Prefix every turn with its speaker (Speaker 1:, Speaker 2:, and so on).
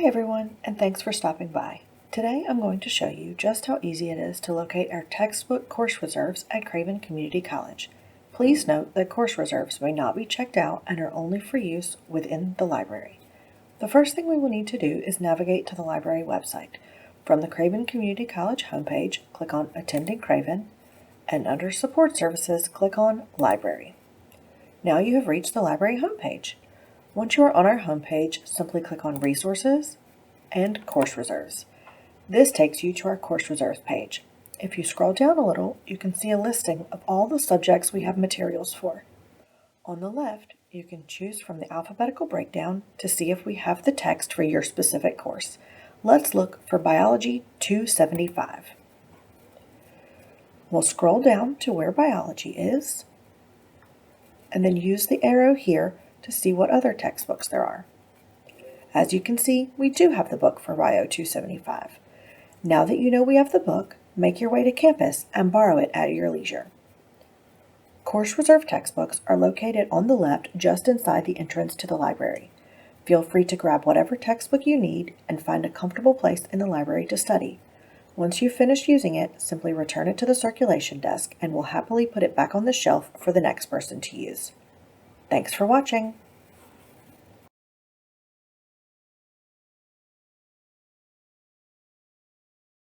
Speaker 1: Hi everyone, and thanks for stopping by. Today I'm going to show you just how easy it is to locate our textbook course reserves at Craven Community College. Please note that course reserves may not be checked out and are only for use within the library. The first thing we will need to do is navigate to the library website. From the Craven Community College homepage, click on Attending Craven, and under Support Services, click on Library. Now you have reached the library homepage. Once you are on our homepage, simply click on Resources and Course Reserves. This takes you to our Course Reserves page. If you scroll down a little, you can see a listing of all the subjects we have materials for. On the left, you can choose from the alphabetical breakdown to see if we have the text for your specific course. Let's look for Biology 275. We'll scroll down to where Biology is, and then use the arrow here to see what other textbooks there are. As you can see, we do have the book for Bio 275. Now that you know we have the book, make your way to campus and borrow it at your leisure. Course Reserve textbooks are located on the left just inside the entrance to the library. Feel free to grab whatever textbook you need and find a comfortable place in the library to study. Once you've finished using it, simply return it to the circulation desk and we'll happily put it back on the shelf for the next person to use. Thanks for watching.